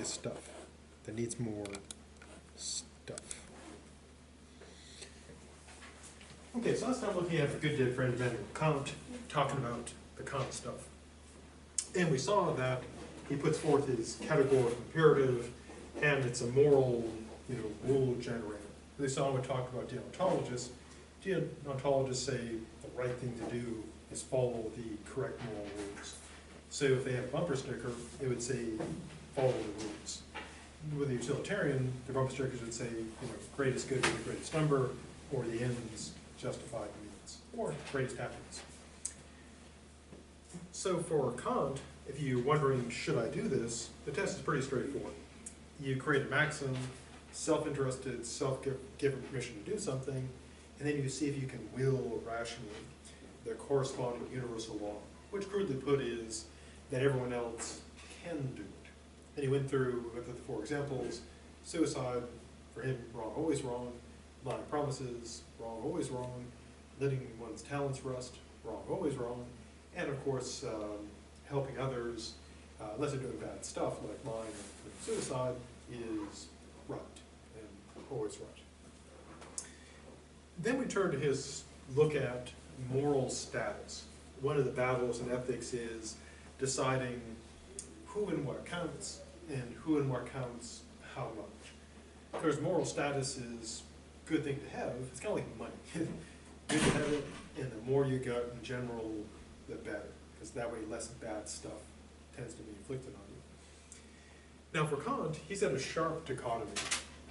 obvious stuff that needs more stuff. Okay, so let's start looking at the good, dead friend Immanuel Kant, talking about the Kant stuff. And we saw that he puts forth his categorical imperative, and it's a moral, rule generator. We saw when we talked about deontologists. Deontologists say the right thing to do is follow the correct moral rules. So if they have a bumper sticker, it would say follow the rules. With a utilitarian, the bumper stickers would say, greatest good is the greatest number, or the ends justify the means, or greatest happiness. So for Kant, if you're wondering, should I do this, the test is pretty straightforward. You create a maxim, self-interested, self-given permission to do something, and then you see if you can will rationally the corresponding universal law, which crudely put is that everyone else can do it. Then he went through with the 4 examples: suicide, for him, wrong, always wrong; lying promises, wrong, always wrong; letting one's talents rust, wrong, always wrong; and of course, helping others, unless they're doing bad stuff like lying and suicide, is right, and always right. Then we turn to his look at moral status. One of the battles in ethics is deciding who and what counts, and who and what counts how much. Because moral status is a good thing to have. It's kind of like money. Good to have it, and the more you got in general, the better. Because that way less bad stuff tends to be inflicted on you. Now for Kant, he's at a sharp dichotomy.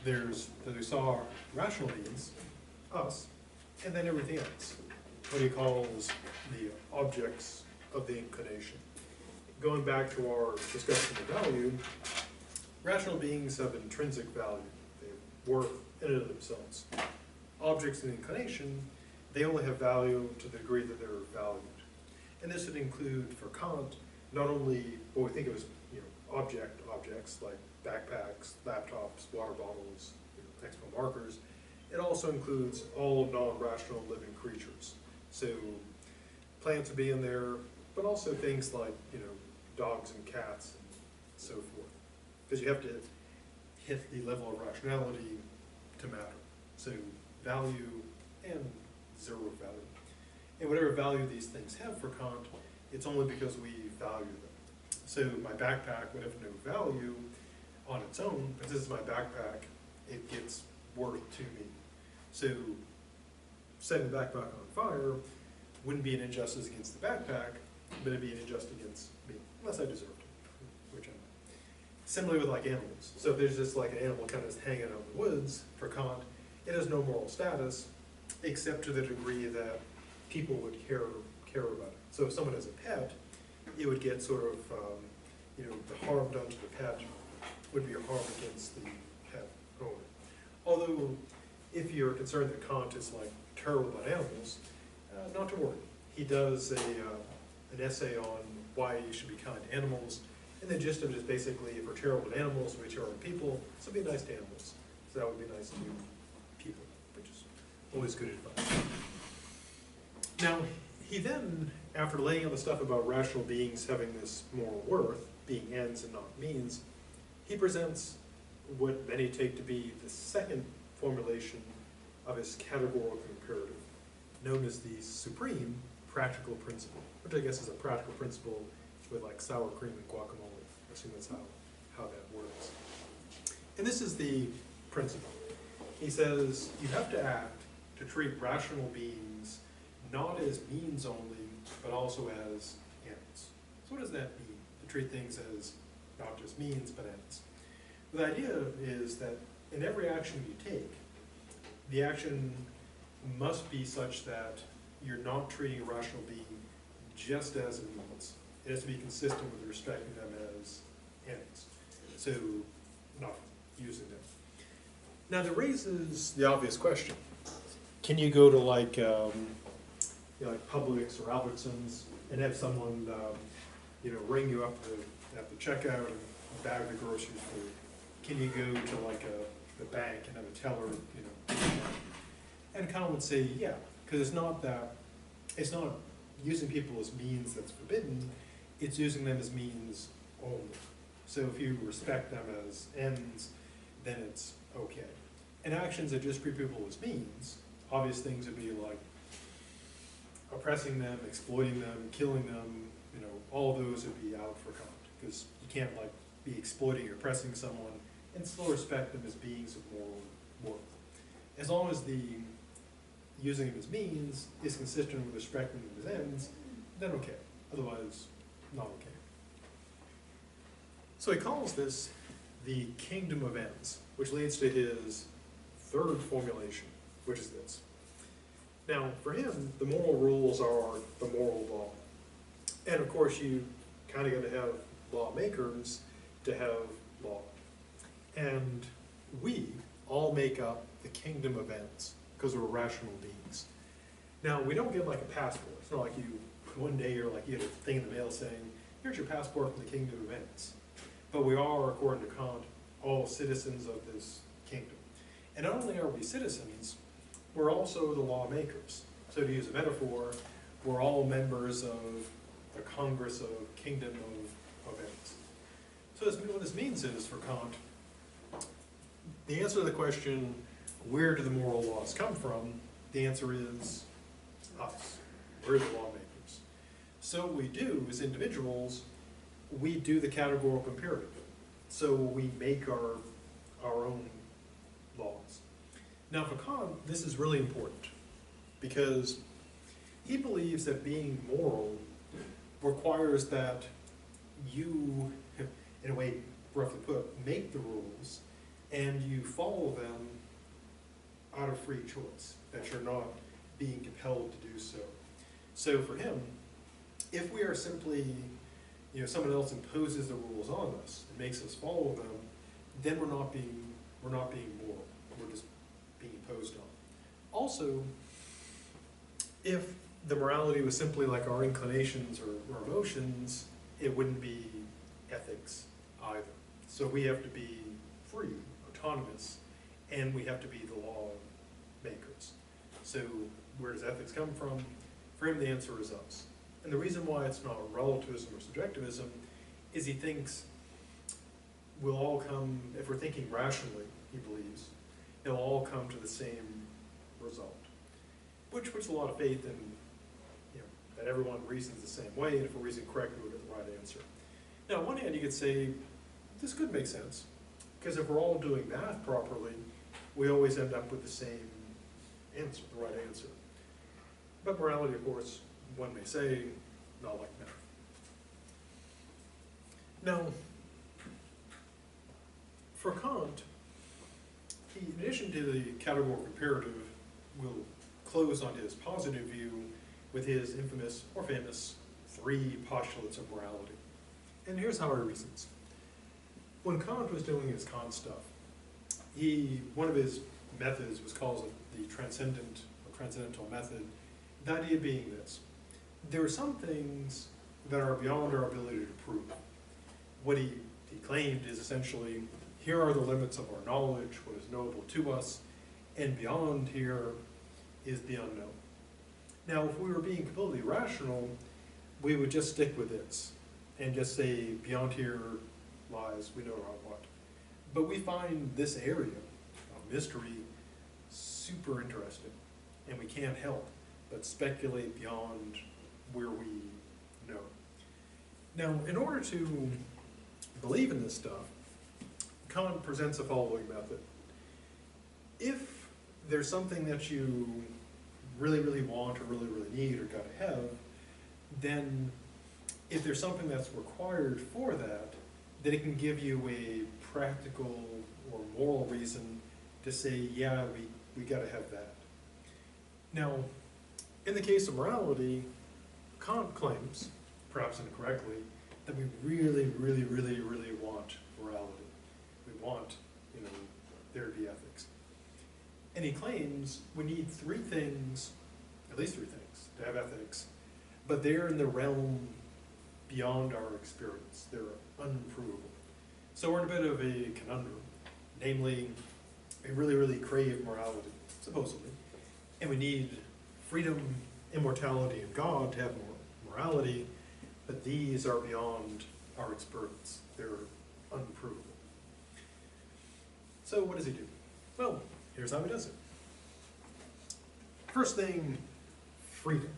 There's, as we saw, rational beings, us, and then everything else, what he calls the objects of the inclination. Going back to our discussion of value, rational beings have intrinsic value. They have worth in and of themselves. Objects of the inclination, they only have value to the degree that they're valued. And this would include, for Kant, not only what we think of as objects like backpacks, laptops, water bottles, expo markers. It also includes all non-rational living creatures. So plants would be in there, but also things like dogs and cats and so forth. Because you have to hit the level of rationality to matter. So value and zero value. And whatever value these things have for Kant, it's only because we value them. So my backpack would have no value on its own, but this is my backpack, it gets worth to me. So setting the backpack on fire wouldn't be an injustice against the backpack, but it'd be an injustice against me, unless I deserved it, which I'm not. Similarly with like animals. So if there's just like an animal kind of just hanging out in the woods, for Kant, it has no moral status, except to the degree that people would care about it. So if someone has a pet, it would get sort of, the harm done to the pet would be a harm against the pet owner. Although, if you're concerned that Kant is like terrible about animals, not to worry. He does an essay on why you should be kind to animals, and the gist of it is basically, if we're terrible to animals, we're terrible to people, so be nice to animals. So that would be nice to people, which is always good advice. Now, he then, after laying out the stuff about rational beings having this moral worth, being ends and not means, he presents what many take to be the second formulation of his categorical imperative, known as the supreme practical principle, which I guess is a practical principle with like sour cream and guacamole. I assume that's how that works. And this is the principle. He says you have to act to treat rational beings not as means only, but also as ends. So what does that mean, to treat things as not just means, but ends? The idea is that in every action you take, the action must be such that you're not treating a rational being just as a means. It has to be consistent with respecting them as ends. So, not using them. Now that raises the obvious question. Can you go to like Publix or Albertsons and have someone ring you up at the checkout and bag the groceries for you? Can you go to like the bank and have a teller, And Kant would say, yeah, because it's not using people as means that's forbidden, it's using them as means only. So if you respect them as ends, then it's okay. And actions that just treat people as means, obvious things would be like oppressing them, exploiting them, killing them, all of those would be out for Kant, because you can't like be exploiting or oppressing someone and still respect them as beings of moral worth. As long as the using them as means is consistent with respecting them as ends, then okay. Otherwise, not okay. So he calls this the kingdom of ends, which leads to his third formulation, which is this. Now, for him, the moral rules are the moral law. And of course, you kind of got to have lawmakers to have law. And we all make up the kingdom of ends because we're rational beings. Now, we don't get like a passport. It's not like you, one day you get a thing in the mail saying, here's your passport from the kingdom of ends. But we are, according to Kant, all citizens of this kingdom. And not only are we citizens, we're also the lawmakers. So to use a metaphor, we're all members of the Congress of Kingdom of Ends. So what this means is, for Kant, the answer to the question, where do the moral laws come from? The answer is us. We're the lawmakers. So what we do as individuals, we do the categorical imperative. So we make our own laws. Now for Kant, this is really important because he believes that being moral requires that you, in a way, roughly put, make the rules and you follow them out of free choice, that you're not being compelled to do so. So for him, if we are simply, someone else imposes the rules on us and makes us follow them, then we're not being moral. We're just being imposed on. Also, if the morality was simply like our inclinations or emotions, it wouldn't be ethics either. So we have to be free, autonomous, and we have to be the law makers. So where does ethics come from? For him, the answer is us. And the reason why it's not relativism or subjectivism is he thinks we'll all come, if we're thinking rationally, he believes, it'll all come to the same result. Which puts a lot of faith in that everyone reasons the same way, and if we're reasoning correctly, we'll get the right answer. Now, on one hand, you could say, this could make sense, because if we're all doing math properly, we always end up with the same answer, the right answer. But morality, of course, one may say, not like math. Now, for Kant, in addition to the categorical imperative, we'll close on his positive view with his infamous or famous 3 postulates of morality. And here's how he reasons. When Kant was doing his Kant stuff, one of his methods was called the Transcendent or Transcendental method, the idea being this. There are some things that are beyond our ability to prove. What he claimed is essentially, here are the limits of our knowledge, what is knowable to us, and beyond here is the unknown. Now, if we were being completely rational, we would just stick with this and just say, beyond here lies, we know not what. But we find this area of mystery super interesting, and we can't help but speculate beyond where we know. Now, in order to believe in this stuff, Kant presents the following method. If there's something that you really, really want or really, really need or gotta have, then if there's something that's required for that, then it can give you a practical or moral reason to say, yeah, we gotta have that. Now, in the case of morality, Kant claims, perhaps incorrectly, that we really, really, really, really want morality. We want, there to be ethics. And he claims we need 3 things, at least 3 things, to have ethics, but they're in the realm beyond our experience. They're unprovable. So we're in a bit of a conundrum. Namely, we really, really crave morality, supposedly, and we need freedom, immortality, and God to have morality, but these are beyond our experience. They're unprovable. So what does he do? Well, here's how he does it. First thing, freedom.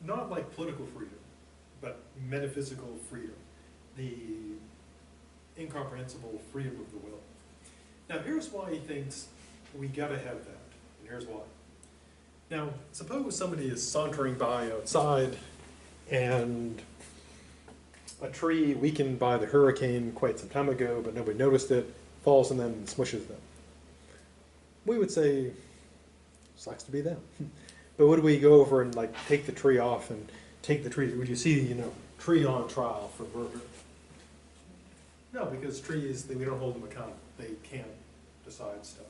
Not like political freedom, but metaphysical freedom. The incomprehensible freedom of the will. Now here's why he thinks we gotta have that, and here's why. Now, suppose somebody is sauntering by outside and a tree weakened by the hurricane quite some time ago, but nobody noticed it, falls on them and smushes them. We would say, sucks to be them. But would we go over and like take the tree off and take the tree? Would you see, you know, tree on trial for murder? No, because trees, we don't hold them accountable. They can't decide stuff.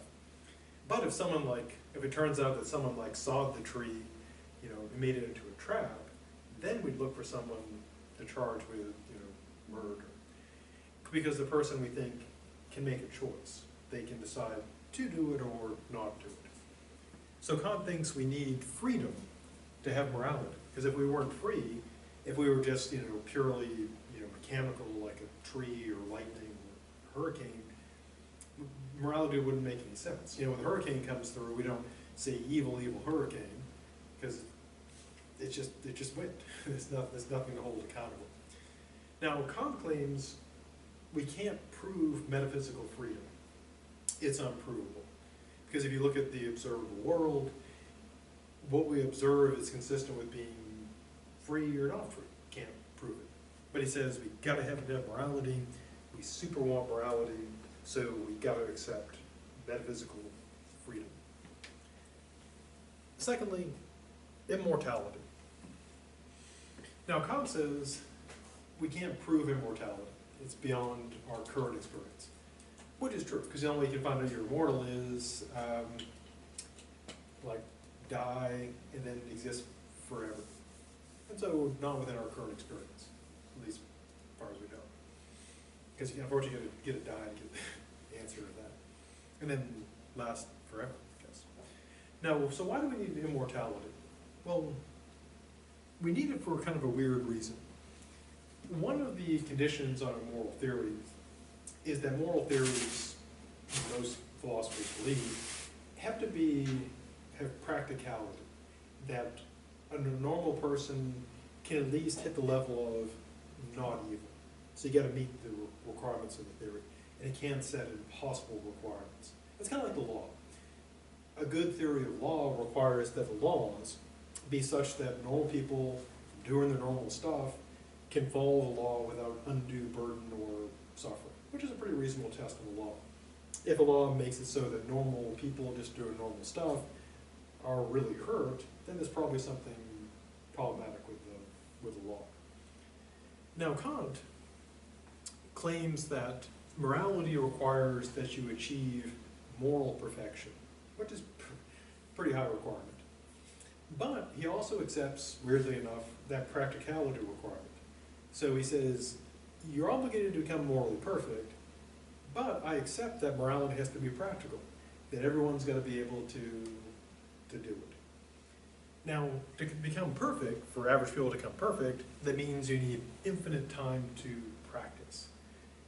But if someone if it turns out that someone sawed the tree, you know, and made it into a trap, then we'd look for someone to charge with, you know, murder. Because the person we think can make a choice. They can decide to do it or not do it. So Kant thinks we need freedom to have morality. Because if we weren't free, if we were just, you know, purely, you know, mechanical like a tree or lightning or hurricane, morality wouldn't make any sense. You know, when the hurricane comes through, we don't say evil, evil hurricane, because it's just wind. There's nothing to hold accountable. Now, Kant claims we can't prove metaphysical freedom. It's unprovable. Because if you look at the observable world, what we observe is consistent with being free or not free. Can't prove it. But he says we gotta have morality, we super want morality, so we gotta accept metaphysical freedom. Secondly, immortality. Now Kant says we can't prove immortality. It's beyond our current experience. Which is true, because the only way you can find out you're immortal is die and then exist forever. And so not within our current experience, at least as far as we know. Because unfortunately you gotta die to get the answer to that. And then last forever, I guess. Now, so why do we need immortality? Well, we need it for kind of a weird reason. One of the conditions on a moral theory is that moral theories, most philosophers believe, have to have practicality. That a normal person can at least hit the level of not evil. So you got to meet the requirements of the theory. And it can't set impossible requirements. It's kind of like the law. A good theory of law requires that the laws be such that normal people doing their normal stuff can follow the law without undue burden or suffering, which is a pretty reasonable test of the law. If a law makes it so that normal people just doing normal stuff are really hurt, then there's probably something problematic with the law. Now Kant claims that morality requires that you achieve moral perfection, which is pretty high requirement. But he also accepts, weirdly enough, that practicality requirement. So he says, you're obligated to become morally perfect, but I accept that morality has to be practical, that everyone's got to be able to do it. Now, to become perfect, for average people to become perfect, that means you need infinite time to practice.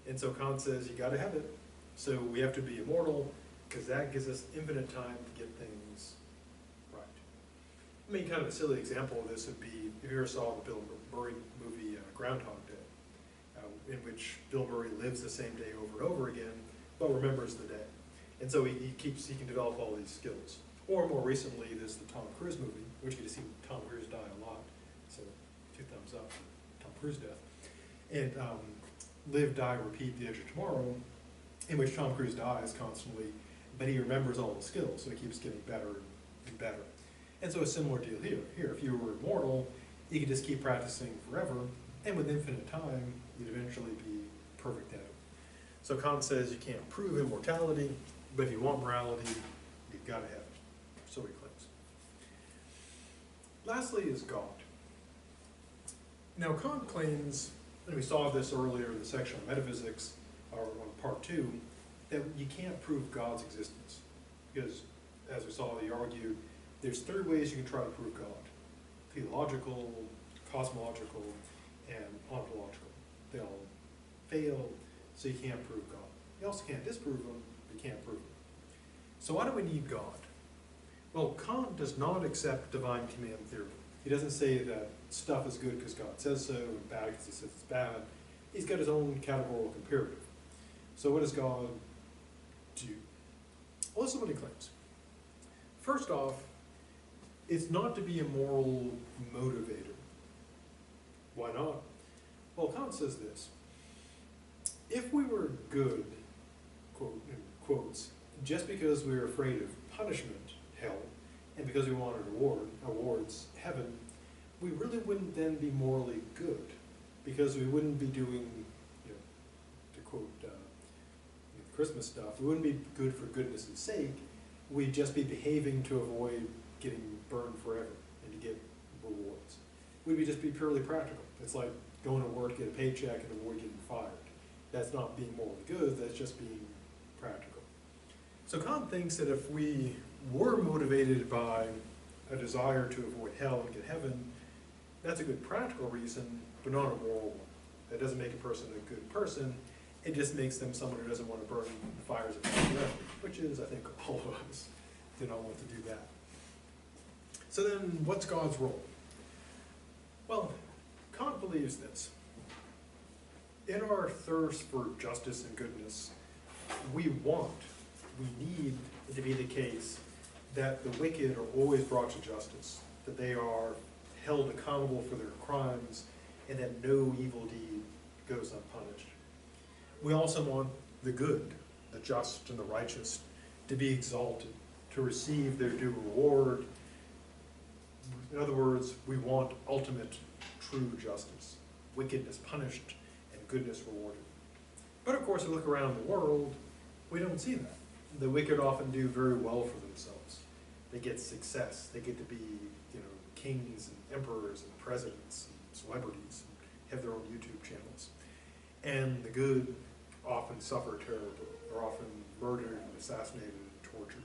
And so Kant says you got to have it. So we have to be immortal, because that gives us infinite time to get things right. I mean, kind of a silly example of this would be, if you ever saw the Bill Murray movie Groundhog Day, in which Bill Murray lives the same day over and over again, but remembers the day. And so he can develop all these skills. Or more recently, there's the Tom Cruise movie, which you get to see Tom Cruise die a lot. So 2 thumbs up for Tom Cruise death. And Live, Die, Repeat, The Edge of Tomorrow, in which Tom Cruise dies constantly, but he remembers all the skills, so he keeps getting better and better. And so a similar deal here. Here, if you were immortal, you could just keep practicing forever, and with infinite time, you'd eventually be perfect at it. So Kant says you can't prove immortality, but if you want morality, you've got to have it. So he claims. Lastly is God. Now Kant claims, and we saw this earlier in the section on metaphysics, or on part 2, that you can't prove God's existence. Because, as we saw, he argued, there's 3 ways you can try to prove God. Theological, cosmological, and ontological. They all fail, so you can't prove God. You also can't disprove him, but you can't prove him. So why do we need God? Well, Kant does not accept divine command theory. He doesn't say that stuff is good because God says so, and bad because he says it's bad. He's got his own categorical imperative. So what does God do? Well, this is what he claims. First off, it's not to be a moral motivator. Why not? Well, Kant says this. If we were good, quote, in quotes, just because we were afraid of punishment, hell, and because we wanted awards, heaven, we really wouldn't then be morally good, because we wouldn't be doing, to quote Christmas stuff, we wouldn't be good for goodness' sake. We'd just be behaving to avoid getting burned forever and to get rewards. We'd just be purely practical. It's like going to work, get a paycheck, and avoid getting fired. That's not being morally good, that's just being practical. So Kant thinks that if we were motivated by a desire to avoid hell and get heaven, that's a good practical reason, but not a moral one. That doesn't make a person a good person, it just makes them someone who doesn't want to burn the fires of hell forever, which is, I think, all of us do not want to do that. So then, what's God's role? Well, Kant believes this. In our thirst for justice and goodness, we need it to be the case that the wicked are always brought to justice, that they are held accountable for their crimes, and that no evil deed goes unpunished. We also want the good, the just, and the righteous to be exalted, to receive their due reward. In other words, we want ultimate true justice, wickedness punished and goodness rewarded. But of course, we look around the world, we don't see that. The wicked often do very well for themselves. They get success. They get to be, kings and emperors and presidents and celebrities, and have their own YouTube channels. And the good often suffer terribly, are often murdered and assassinated and tortured.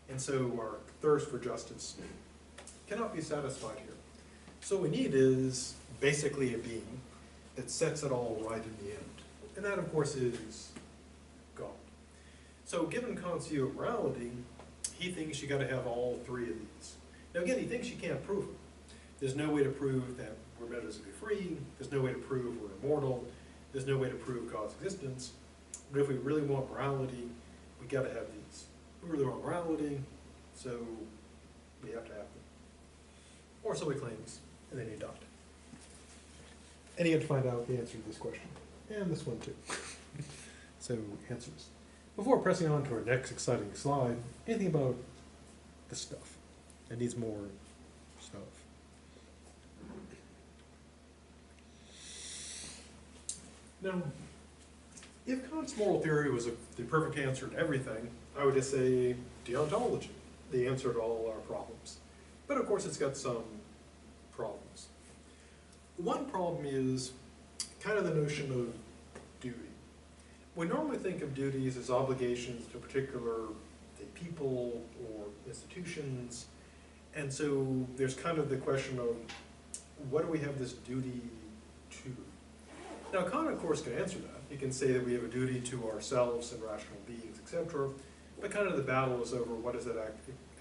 And so our thirst for justice cannot be satisfied here. So what we need is basically a being that sets it all right in the end. And that, of course, is God. So given Kant's view of morality, he thinks you got to have all three of these. Now again, he thinks you can't prove them. There's no way to prove that we're metaphysically free. There's no way to prove we're immortal. There's no way to prove God's existence. But if we really want morality, we got to have these. We really want morality, so we have to have them. Or so he claims, and then he died. And he had to find out the answer to this question. And this one too. So, answers. Before pressing on to our next exciting slide, anything about the stuff? It needs more stuff. Now, if Kant's moral theory was the perfect answer to everything, I would just say deontology, the answer to all our problems. But of course, it's got some problems. One problem is kind of the notion of duty. We normally think of duties as obligations to particular people or institutions, and so there's kind of the question of what do we have this duty to? Now, Kant, of course, can answer that. He can say that we have a duty to ourselves and rational beings, etc. But kind of the battle is over what does that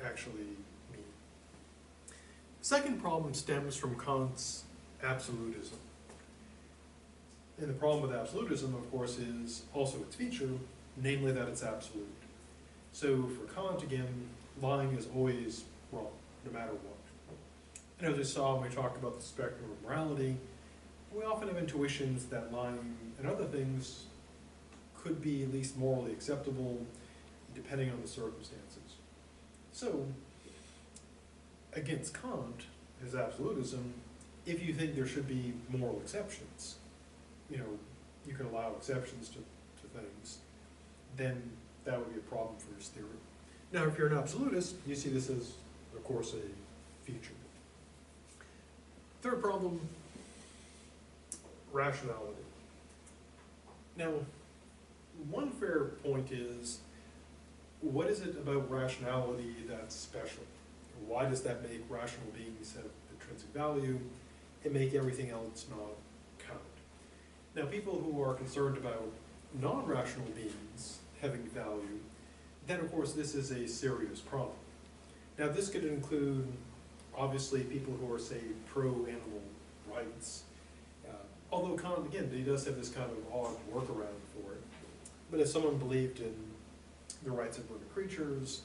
actually mean. The second problem stems from Kant's absolutism. And the problem with absolutism, of course, is also its feature, namely that it's absolute. So for Kant, again, lying is always wrong, no matter what. And as we saw when we talked about the spectrum of morality, we often have intuitions that lying and other things could be at least morally acceptable, depending on the circumstances. So, against Kant, his absolutism, if you think there should be moral exceptions, you can allow exceptions to things, then that would be a problem for his theory. Now, if you're an absolutist, you see this as, of course, a feature. Third problem, rationality. Now, one fair point is, what is it about rationality that's special? Why does that make rational beings have intrinsic value and make everything else not count? Now, people who are concerned about non-rational beings having value, then of course this is a serious problem. Now this could include, obviously, people who are, say, pro-animal rights, although Kant, again, he does have this kind of odd workaround for it. But if someone believed in the rights of living creatures,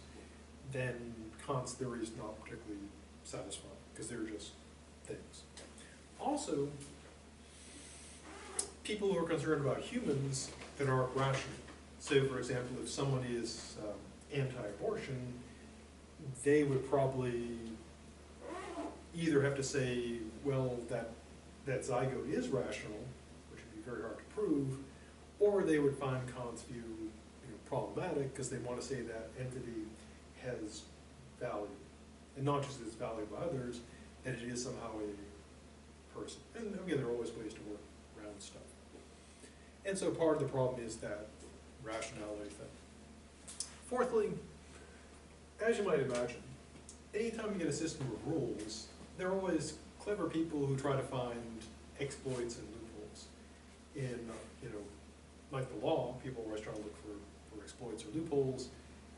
then Kant's theory is not particularly satisfying, because they're just things. Also, people who are concerned about humans that aren't rational. So, for example, if someone is anti-abortion, they would probably either have to say, well, that zygote is rational, which would be very hard to prove, or they would find Kant's view problematic because they want to say that entity has value, and not just its value by others, that it is somehow a person. And again, there are always ways to work around stuff. And so part of the problem is that rationality thing. Fourthly, as you might imagine, anytime you get a system of rules, there are always clever people who try to find exploits and loopholes. In, like the law, people are always trying to look for exploits or loopholes,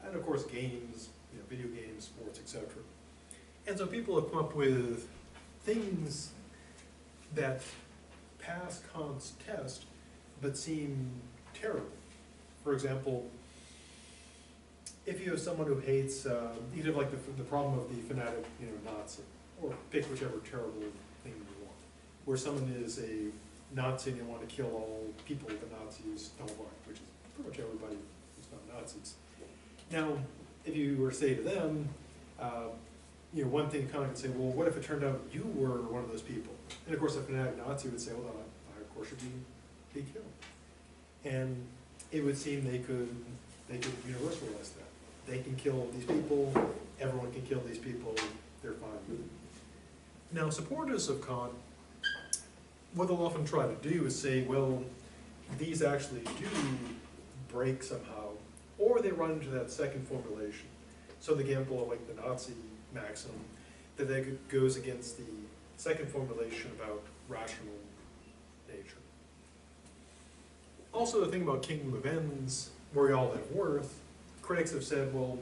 and of course games, video games, sports, etc. And so people have come up with things that pass Kant's test, but seem terrible. For example, if you have someone who hates, you have like the problem of the fanatic, Nazi, or pick whichever terrible thing you want, where someone is a Nazi and they want to kill all people the Nazis don't like, which is pretty much everybody who's not Nazis. Now, if you were to say to them, one thing kind of could say, well, what if it turned out you were one of those people? And of course, a fanatic Nazi would say, well, I of course should be killed. And it would seem they could universalize that. They can kill these people, everyone can kill these people, they're fine with it. Now, supporters of Kant, what they'll often try to do is say, well, these actually do break somehow, or they run into that second formulation. So the example, like the Nazi maxim, that goes against the second formulation about rational nature. Also, the thing about kingdom of ends, where we all have worth, critics have said, well,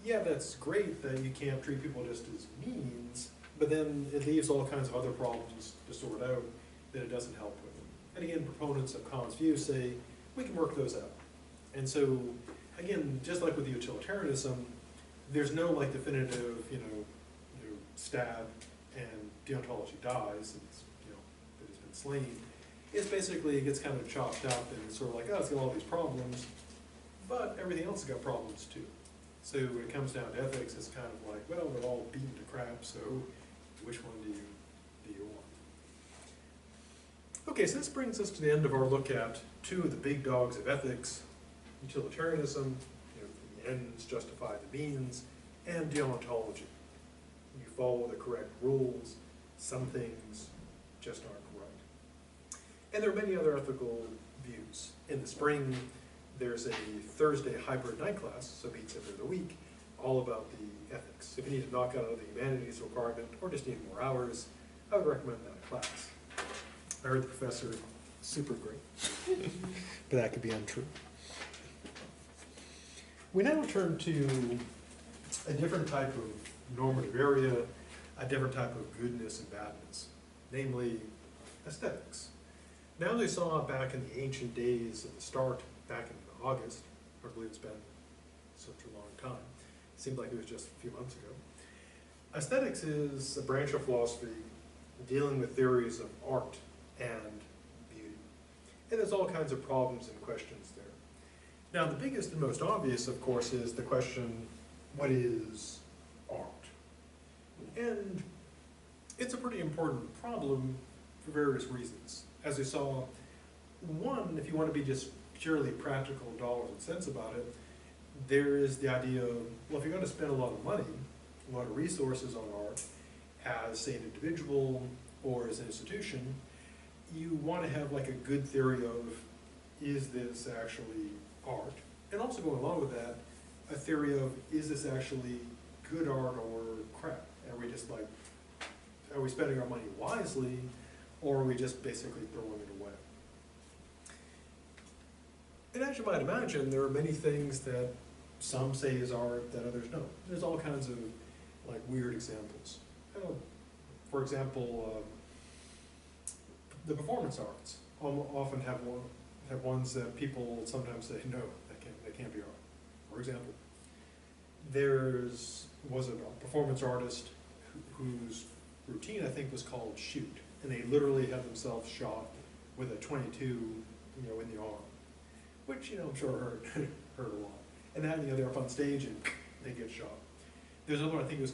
yeah, that's great that you can't treat people just as means, but then it leaves all kinds of other problems to sort out that it doesn't help with. And again, proponents of Kant's view say, we can work those out. And so, again, just like with utilitarianism, there's no like definitive, stab and deontology dies, that has been slain. It's basically, it gets kind of chopped up and it's sort of like, oh, it's got all these problems, but everything else has got problems too. So when it comes down to ethics, it's kind of like, well, they're all beaten to crap, so which one do you want? Okay, so this brings us to the end of our look at two of the big dogs of ethics: utilitarianism, the ends justify the means, and deontology. You follow the correct rules, some things just aren't right. And there are many other ethical views. In the spring, there's a Thursday hybrid night class, so it meets every other week, all about the ethics. If you need to knock out the humanities requirement or just need more hours, I would recommend that class. I heard the professor, super great, but that could be untrue. We now turn to a different type of normative area, a different type of goodness and badness, namely aesthetics. Now they saw back in the ancient days at the start, back in August, I believe it's been such a long time, it seemed like it was just a few months ago. Aesthetics is a branch of philosophy dealing with theories of art and beauty. And there's all kinds of problems and questions there. Now the biggest and most obvious, of course, is the question, what is art? And it's a pretty important problem for various reasons. As we saw, one, if you want to be just purely practical dollars and cents about it, there is the idea of, well, if you're going to spend a lot of money, a lot of resources on art, as, say, an individual or as an institution, you want to have like a good theory of, is this actually art? And also going along with that, a theory of, is this actually good art or crap? Are we just like, are we spending our money wisely, or are we just basically throwing it away? And as you might imagine, there are many things that some say is art that others don't. There's all kinds of like weird examples. For example, the performance arts often have ones that people sometimes say, no, that can't be art. For example, was a performance artist whose routine, I think, was called shoot. And they literally had themselves shot with a .22, in the arm. Which, I'm sure hurt a lot. And then, they're up on stage and they get shot. There's another one, I think it was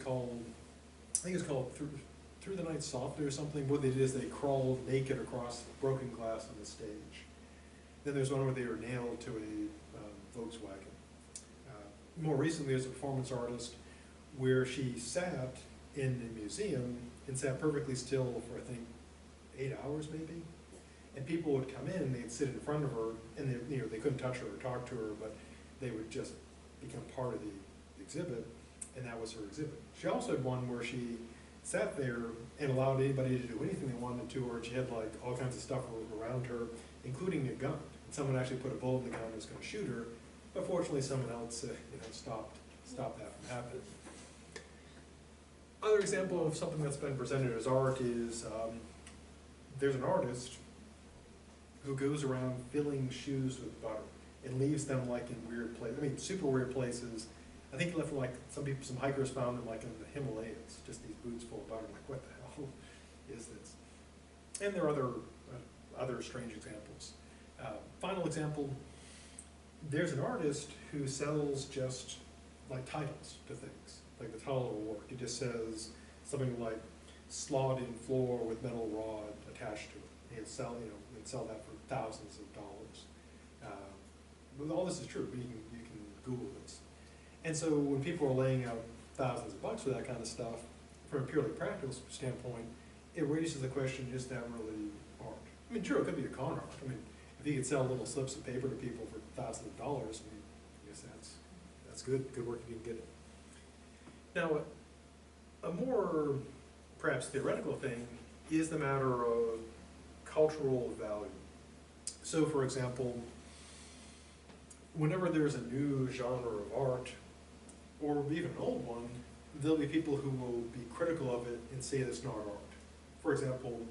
called Through the Night Softly or something. What they did is they crawled naked across broken glass on the stage. Then there's one where they were nailed to a Volkswagen. More recently, there's a performance artist where she sat in a museum and sat perfectly still for, I think, 8 hours maybe. And people would come in, they'd sit in front of her, and they couldn't touch her or talk to her, but they would just become part of the exhibit, and that was her exhibit. She also had one where she sat there and allowed anybody to do anything they wanted to her. She had like all kinds of stuff around her, including a gun. And someone actually put a bullet in the gun and was going to shoot her, but fortunately someone else stopped that from happening. Other example of something that's been presented as art is there's an artist who goes around filling shoes with butter and leaves them like in weird places. Super weird places. I think he left like some hikers found them like in the Himalayas, just these boots full of butter. I'm like, what the hell is this? And there are other strange examples. Final example, there's an artist who sells just like titles to things, like the title of a work. It just says something like slot in floor with metal rod attached to it. And sell that for thousands of dollars. But all this is true. You can Google this. And so when people are laying out thousands of bucks for that kind of stuff, from a purely practical standpoint, it raises the question: is that really art? Sure, it could be a con art. If you could sell little slips of paper to people for thousands of dollars, I guess that's good work if you can get it. Now, a more perhaps theoretical thing is the matter of cultural value. So, for example, whenever there's a new genre of art, or even an old one, there'll be people who will be critical of it and say it's not art. For example,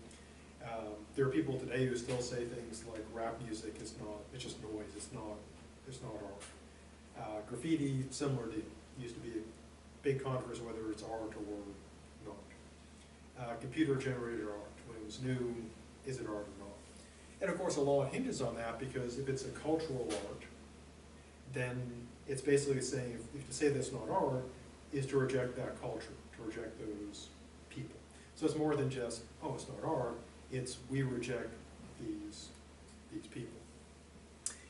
there are people today who still say things like rap music is not, it's just noise, it's not art. Graffiti, similar deal. Used to be a big controversy whether it's art or not. Computer-generated art, when it was new, is it art or not? And of course, a law hinges on that, because if it's a cultural art, then it's basically saying, if to say that's not art, is to reject that culture, to reject those people. So it's more than just, oh, it's not art, it's we reject these people.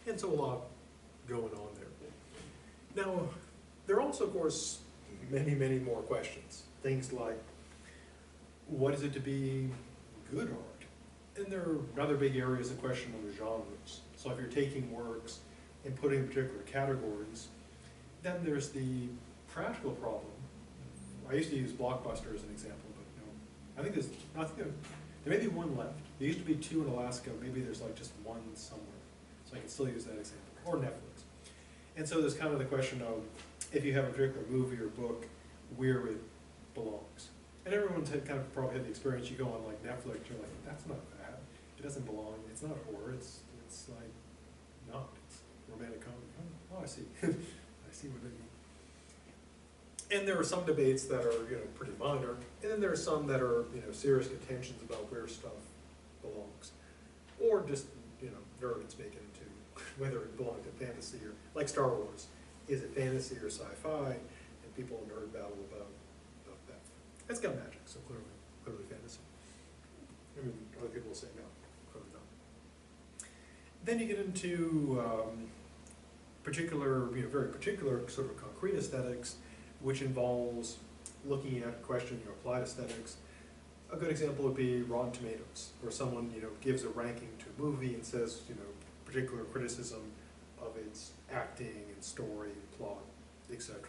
And so a lot going on there. Now, there are also, of course, many, many more questions. Things like, what is it to be good art? And there are rather big areas of question on the genres. So if you're taking works and putting in particular categories, then there's the practical problem. I used to use Blockbuster as an example, but I think there may be one left. There used to be 2 in Alaska, maybe there's like just one somewhere. So I can still use that example, or Netflix. And so there's kind of the question of, if you have a particular movie or book, where it belongs. And everyone's probably had the experience, you go on like Netflix, you're like, that's not bad, it doesn't belong, it's not horror, it's like, not, it's romantic comedy. Oh, I see, I see what they mean. And there are some debates that are, pretty minor, and then there are some that are, serious contentions about where stuff belongs. Or just, variants make it into whether it belongs to fantasy or, like Star Wars, is it fantasy or sci-fi? And people nerd battle about that. It's got magic, so clearly fantasy. Other people will say no, clearly not. Then you get into very particular sort of concrete aesthetics, which involves looking at a question, applied aesthetics. A good example would be Rotten Tomatoes, where someone gives a ranking to a movie and says particular criticism of its acting and story and plot, etc.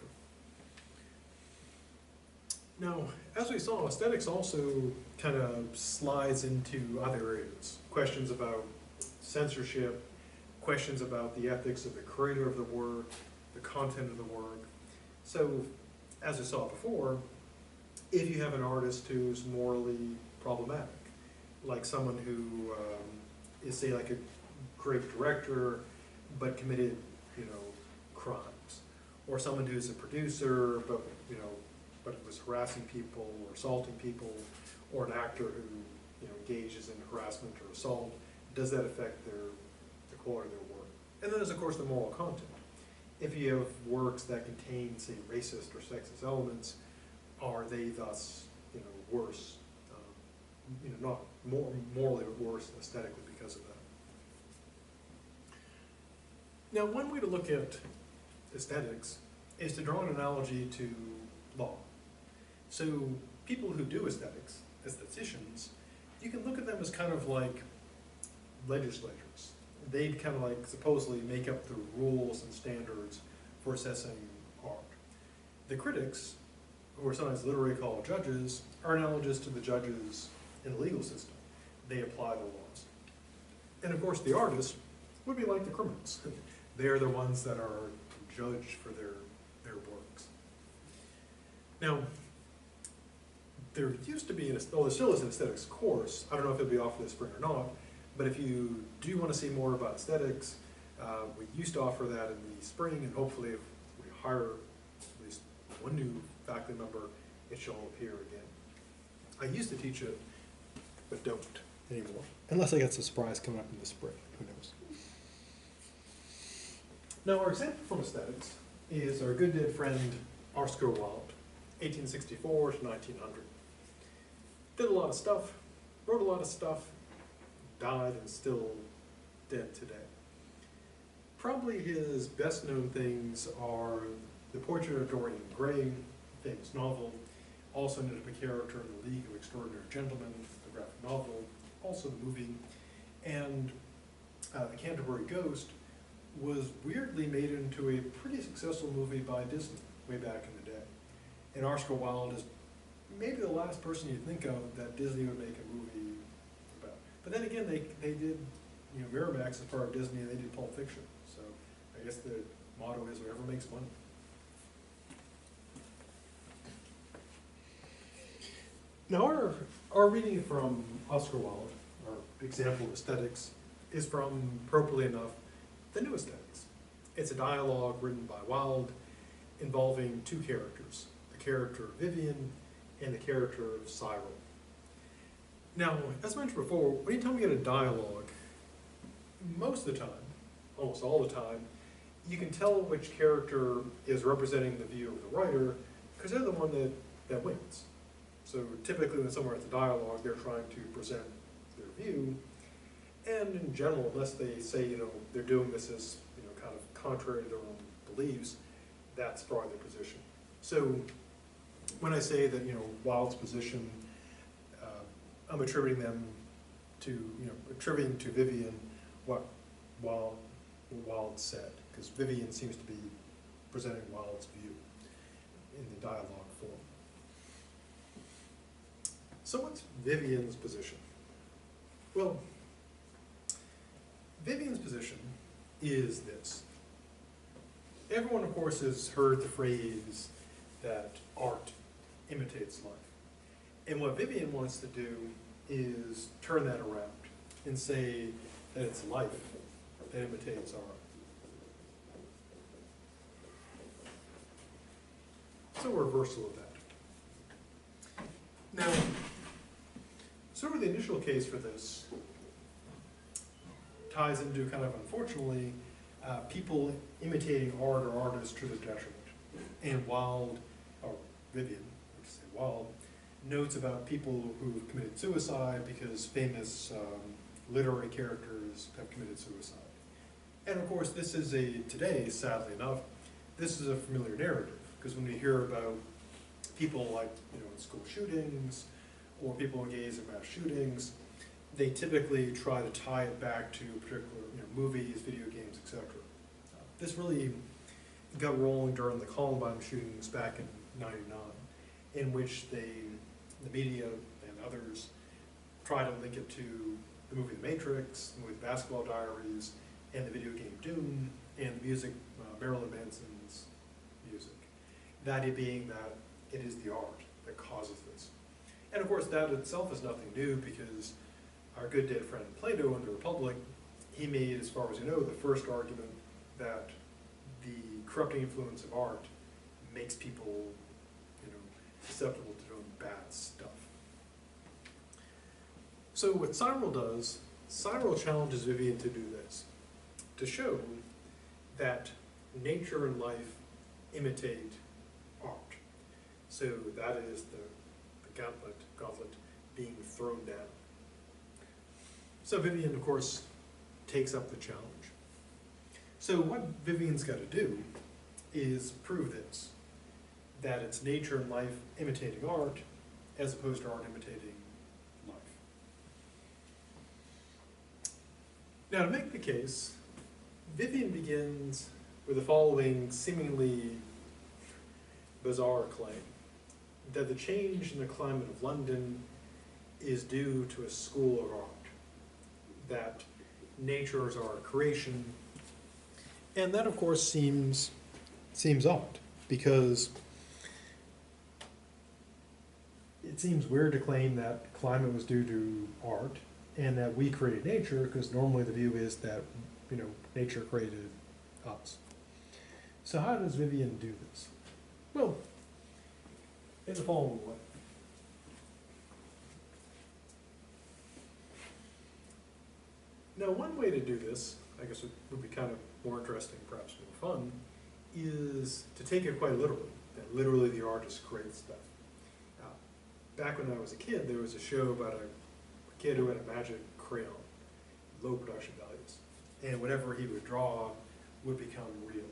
Now, as we saw, aesthetics also kind of slides into other areas. Questions about censorship, questions about the ethics of the creator of the work, the content of the work. So, as we saw before, if you have an artist who's morally problematic, like someone who is, say, like a great director, but committed, crimes, or someone who's a producer, but but was harassing people or assaulting people, or an actor who engages in harassment or assault, does that affect the quality of their work? And then there's of course the moral content. If you have works that contain, say, racist or sexist elements, are they thus worse, not more morally, but worse aesthetically because of that? Now, one way to look at aesthetics is to draw an analogy to law. So people who do aesthetics, aestheticians, you can look at them as kind of like legislators. They'd kind of like supposedly make up the rules and standards for assessing art. The critics, who are sometimes literally called judges, are analogous to the judges in the legal system. They apply the laws. And of course the artists would be like the criminals. They're the ones that are judged for their works. Now, there used to be, there still is an aesthetics course. I don't know if it'll be offered this spring or not, but if you do want to see more about aesthetics, we used to offer that in the spring, and hopefully if we hire at least one new faculty member, it shall appear again. I used to teach it, but don't anymore. Unless I get some surprise coming up in the spring, who knows. Now, our example from aesthetics is our good dead friend Oscar Wilde, 1864 to 1900. Did a lot of stuff, wrote a lot of stuff, died and still dead today. Probably his best known things are The Portrait of Dorian Gray, famous novel, also ended up a character in The League of Extraordinary Gentlemen, the graphic novel, also the movie, and The Canterbury Ghost was weirdly made into a pretty successful movie by Disney way back in the day. And Oscar Wilde is maybe the last person you'd think of that Disney would make a movie about. But then again, they did, Miramax is part of Disney, and they did Pulp Fiction. So I guess the motto is whatever makes money. Now our reading from Oscar Wilde, our example of aesthetics, is from, appropriately enough, The New Aesthetics. It's a dialogue written by Wilde involving two characters, the character of Vivian and the character of Cyril. Now, as mentioned before, anytime we get a dialogue, most of the time, almost all the time, you can tell which character is representing the view of the writer, because they're the one that wins. So typically when someone writes a dialogue, they're trying to present their view, and in general, unless they say, they're doing this as, kind of contrary to their own beliefs, that's probably their position. So when I say that, Wilde's position, I'm attributing them to, attributing to Vivian what Wilde said, because Vivian seems to be presenting Wilde's view in the dialogue form. So what's Vivian's position? Well, Vivian's position is this. Everyone, of course, has heard the phrase that art imitates life. And what Vivian wants to do is turn that around and say that it's life that imitates art. So a reversal of that. Now, sort of the initial case for this ties into kind of, unfortunately, people imitating art or artists to their detriment. And Wilde, or Vivian, I should say Wilde, notes about people who've committed suicide because famous literary characters have committed suicide. And of course, this is today, sadly enough, this is a familiar narrative, because when we hear about people like, in school shootings, or people engaged in mass shootings, they typically try to tie it back to particular movies, video games, etc. This really got rolling during the Columbine shootings back in '99, in which the media and others try to link it to the movie The Matrix, the movie Basketball Diaries, and the video game Doom, and the music, Marilyn Manson's music. The idea being that it is the art that causes this. And of course that itself is nothing new, because our good dead friend Plato in the Republic, he made, as far as you know, the first argument that the corrupting influence of art makes people, you know, susceptible to doing bad stuff. So what Cyril does, Cyril challenges Vivian to do this, to show that nature and life imitate art. So that is the gauntlet being thrown down. So Vivian, of course, takes up the challenge. So what Vivian's got to do is prove this, that it's nature and life imitating art, as opposed to art imitating life. Now, to make the case, Vivian begins with the following seemingly bizarre claim, that the change in the climate of London is due to a school of art, that nature is our creation. And that, of course, seems odd, because it seems weird to claim that climate was due to art and that we created nature, because normally the view is that, you know, nature created us. So how does Vivian do this? Well, in the following way. Now, one way to do this, I guess it would be kind of more interesting, perhaps more fun, is to take it quite literally, that literally the artist creates stuff. Back when I was a kid, there was a show about a kid who had a magic crayon, low production values, and whatever he would draw would become real.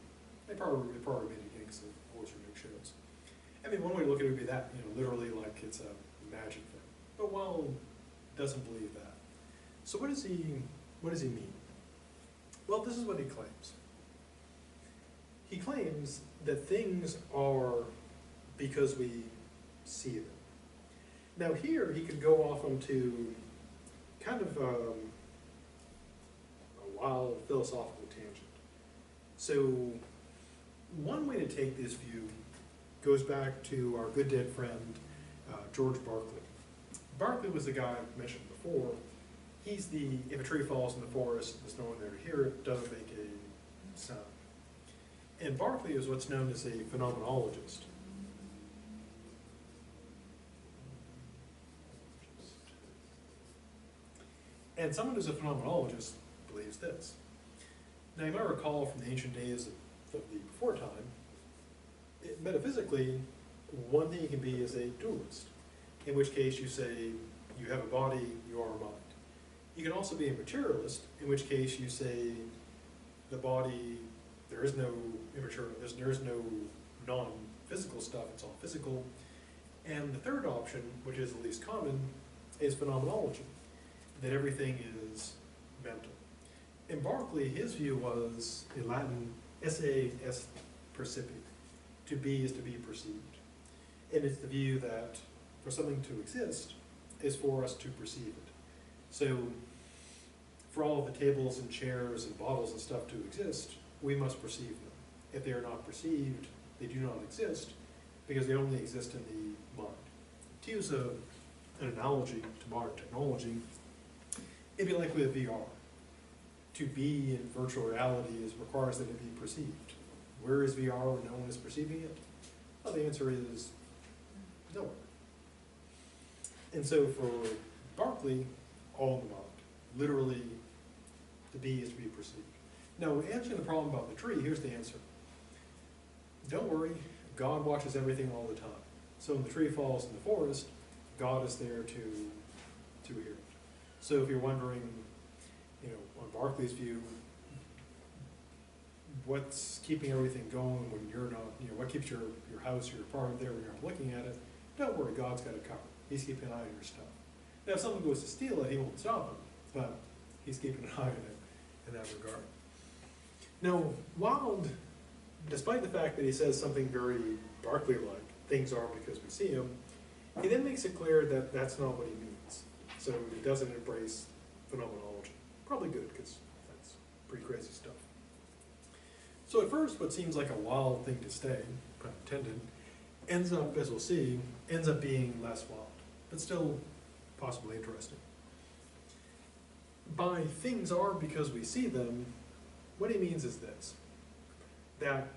They probably made it again because they always remake shows. I mean, one way to look at it would be that, you know, literally like it's a magic thing. But Wilde doesn't believe that. So what does he mean? Well, this is what he claims. He claims that things are because we see them. Now here he could go off onto kind of a wild philosophical tangent. So one way to take this view goes back to our good dead friend, George Berkeley. Berkeley was the guy I mentioned before. He's if a tree falls in the forest, there's no one there to hear it, doesn't make a sound. And Berkeley is what's known as a phenomenologist. And someone who's a phenomenologist believes this. Now, you might recall from the ancient days of the before time, metaphysically, one thing you can be is a dualist, in which case you say you have a body, you are a mind. You can also be a materialist, in which case you say the body, there is no immaterial, there is no non-physical stuff, it's all physical. And the third option, which is the least common, is phenomenology, that everything is mental. In Berkeley, his view was, in Latin, esse est percipi. To be is to be perceived. And it's the view that for something to exist is for us to perceive it. So for all of the tables and chairs and bottles and stuff to exist, we must perceive them. If they are not perceived, they do not exist, because they only exist in the mind. To use an analogy to modern technology, it'd be like with VR. To be in virtual reality requires that it be perceived. Where is VR when no one is perceiving it? Well, the answer is nowhere. And so for Berkeley, all in the mind. Literally, to be is to be perceived. Now, answering the problem about the tree, here's the answer. Don't worry, God watches everything all the time. So when the tree falls in the forest, God is there to hear it. So if you're wondering, you know, on Berkeley's view, what's keeping everything going when you're not, you know, what keeps your house or your apartment there when you're not looking at it, don't worry, God's got it covered. He's keeping an eye on your stuff. Now, if someone goes to steal it, he won't stop him, but he's keeping an eye on it in that regard. Now, Wilde, despite the fact that he says something very Berkeley-like, things are because we see them, he then makes it clear that that's not what he means. So he doesn't embrace phenomenology. Probably good, because that's pretty crazy stuff. So at first, what seems like a wild thing to say, pun intended, ends up, as we'll see, ends up being less wild, but still possibly interesting. By things are because we see them, what he means is this, that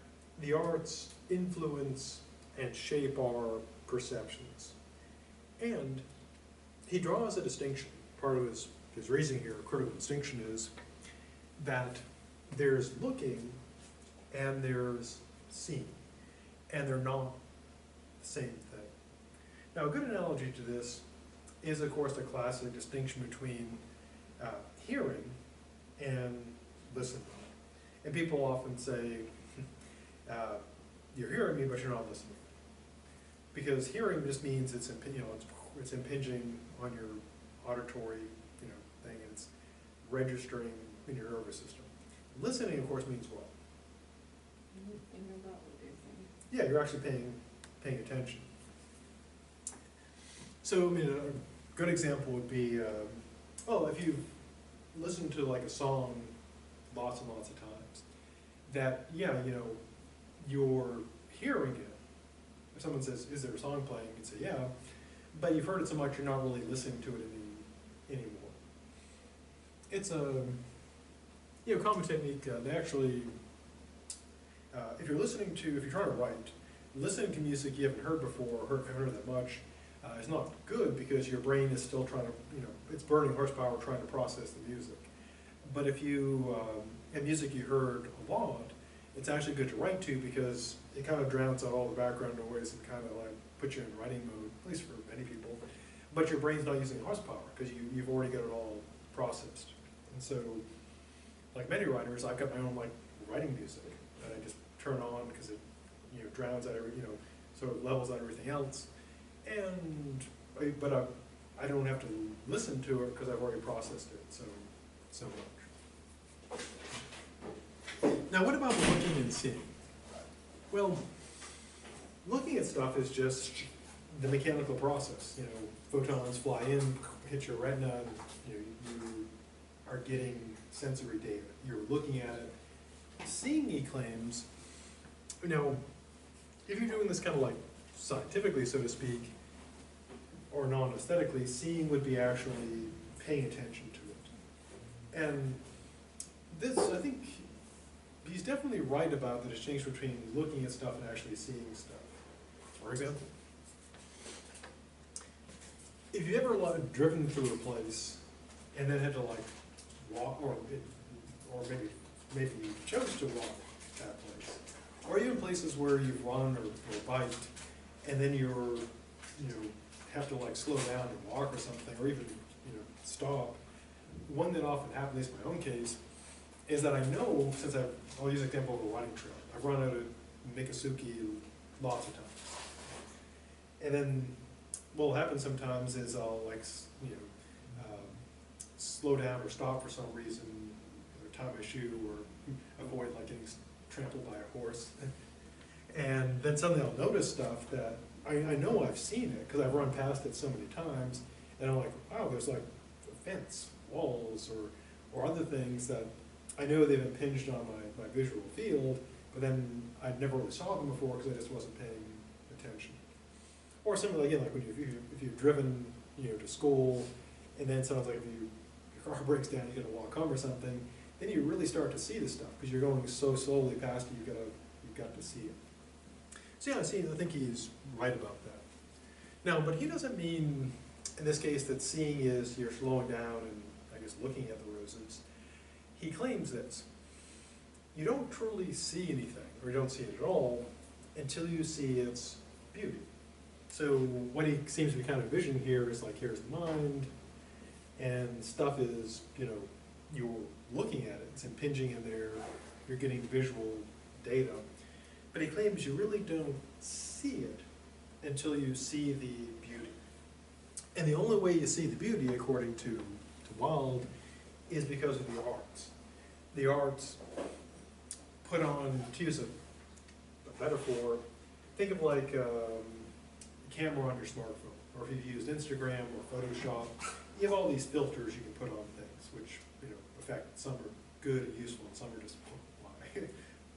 the arts influence and shape our perceptions. And he draws a distinction. Part of his reasoning here, a critical distinction, is that there's looking and there's seeing, and they're not the same thing. Now, a good analogy to this is, of course, the classic distinction between hearing and listening. And people often say, you're hearing me, but you're not listening. Because hearing just means it's impinging on your auditory thing, and it's registering in your nervous system. Listening, of course, means what? Thinking about what you're saying. Yeah, you're actually paying attention. So, a good example would be, if you've listened to like a song lots and lots of times, that, you're hearing it. If someone says, is there a song playing? You'd say, yeah, but you've heard it so much you're not really listening to it anymore. It's a common technique. They actually, if you're trying to write, listening to music you haven't heard before or haven't heard that much is not good, because your brain is still trying to, it's burning horsepower trying to process the music. But if you have music you heard a lot, it's actually good to write to, because it kind of drowns out all the background noise and kind of like puts you in writing mode, at least for many people. But your brain's not using horsepower because you've already got it all processed. And so, like many writers, I've got my own like writing music that I just turn on because it drowns out sort of levels out everything else. And I don't have to listen to it because I've already processed it so much. Now, what about looking and seeing? Well, looking at stuff is just the mechanical process. Photons fly in, hit your retina, and you are getting sensory data. You're looking at it. Seeing, he claims, if you're doing this kind of like scientifically, so to speak, or non-aesthetically, seeing would be actually paying attention to it. And this, I think, he's definitely right about the distinction between looking at stuff and actually seeing stuff. For example, if you've ever driven through a place and then had to like walk, or maybe you chose to walk that place, or even places where you've run or biked, and then you're have to like slow down and walk or something, or even stop. One that often happens, at least in my own case, is that I know, since I'll use an example of a running trail. I've run out of Mikasuki lots of times. And then what will happen sometimes is I'll slow down or stop for some reason, or tie my shoe, or avoid like getting trampled by a horse. And then suddenly I'll notice stuff that I know I've seen it because I've run past it so many times, and I'm like, wow, there's like a fence, walls, or other things that I know they've impinged on my visual field, but then I never really saw them before because I just wasn't paying attention. Or similarly, again, like if you've driven to school, and then sounds like if your car breaks down, you got to walk home or something, then you really start to see the stuff because you're going so slowly past it. You've got to see it. So yeah, I think he's right about that. Now, but he doesn't mean in this case that seeing is you're slowing down and I guess looking at the roses. He claims this: you don't truly see anything, or you don't see it at all, until you see its beauty. So what he seems to be kind of envisioning here is like, here's the mind, and stuff is, you're looking at it, it's impinging in there, you're getting visual data. But he claims you really don't see it until you see the beauty. And the only way you see the beauty, according to Wilde, is because of the arts. The arts put on, to use a metaphor, think of like a camera on your smartphone, or if you've used Instagram or Photoshop, you have all these filters you can put on things, which affect, some are good and useful, and some are just, why?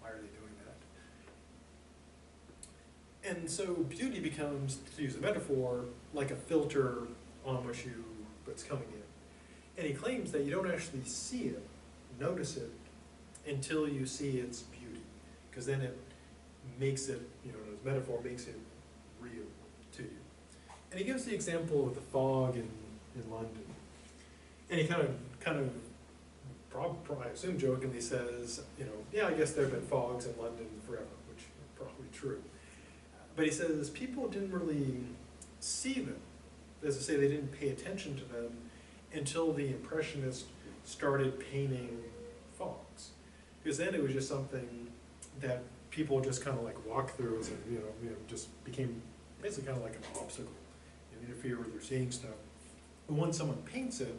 Why are they doing that? And so beauty becomes, to use a metaphor, like a filter on what's coming in. And he claims that you don't actually see it, notice it, until you see its beauty, because then it makes it, his metaphor makes it real to you. And he gives the example of the fog in London. And he kind of, probably, I assume jokingly says, yeah, I guess there have been fogs in London forever, which is probably true. But he says people didn't really see them. As I say, they didn't pay attention to them until the Impressionists started painting fogs. Because then it was just something that people just kind of like walk through and just became basically kind of like an obstacle. It interfered with your seeing stuff. And once someone paints it,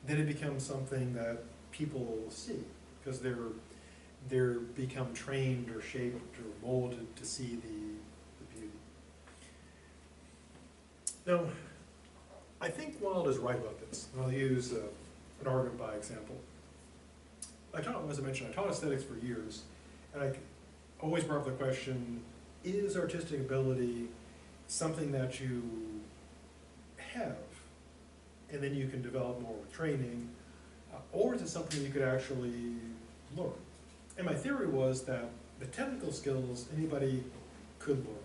then it becomes something that people see, because they're become trained or shaped or molded to see the beauty. Now, I think Wilde is right about this. I'll use an argument by example. As I mentioned, I taught aesthetics for years, and I always brought up the question, is artistic ability something that you have, and then you can develop more with training, or is it something you could actually learn? And my theory was that the technical skills anybody could learn,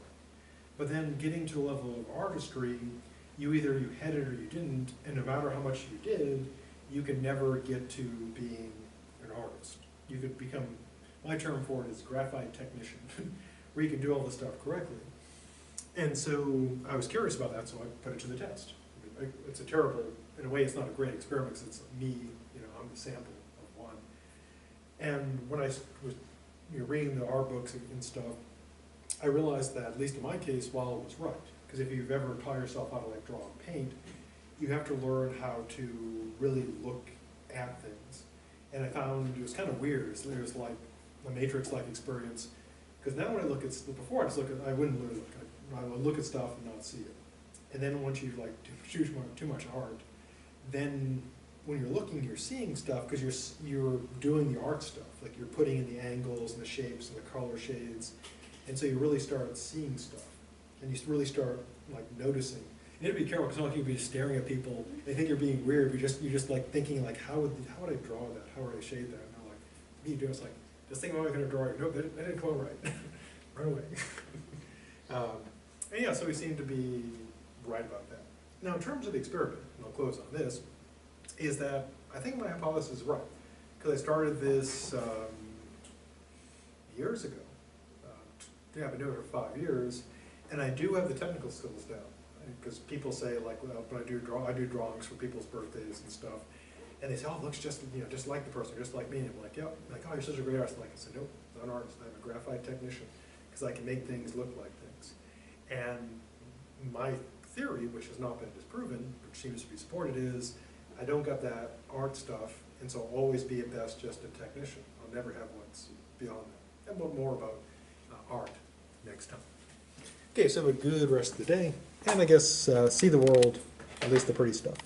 but then getting to a level of artistry, you had it or you didn't, and no matter how much you did, you can never get to being an artist. You could become, my term for it is graphite technician, where you can do all this stuff correctly. And so I was curious about that, so I put it to the test. It's a terrible, in a way it's not a great experiment, because it's me, I'm the sample of one. And when I was reading the art books and stuff, I realized that, at least in my case, Wilde was right. Because if you've ever taught yourself how to draw and paint, you have to learn how to really look at things. And I found it was kind of weird. It was like a matrix-like experience. Because now when I look at, before I wouldn't really look. I would look at stuff and not see it. And then once you do too much art, then when you're looking, you're seeing stuff because you're doing the art stuff. Like you're putting in the angles and the shapes and the color shades. And so you really start seeing stuff. And you really start noticing. You need to be careful, because not like you'll be staring at people, they think you're being weird, but you're just thinking how would I draw that? How would I shade that? And they're like, what are you doing? It's like, this thing I'm not going to draw it. No, that didn't come out right. Run away. And yeah, so we seem to be right about that. Now, in terms of the experiment, and I'll close on this, is that I think my hypothesis is right. Because I started this years ago. I've been doing it for 5 years, and I do have the technical skills down. Because people say, well, but I do drawings for people's birthdays and stuff. And they say, oh, it looks just like the person, just like me. And I'm like, yep. Like, oh, you're such a great artist. I said, nope, I'm not an artist. I'm a graphite technician. Because I can make things look like things. And my theory, which has not been disproven, which seems to be supported, is I don't got that art stuff, and so I'll always be at best just a technician. I'll never have what's beyond that. And more about art next time. Okay, so have a good rest of the day, and I guess see the world, at least the pretty stuff.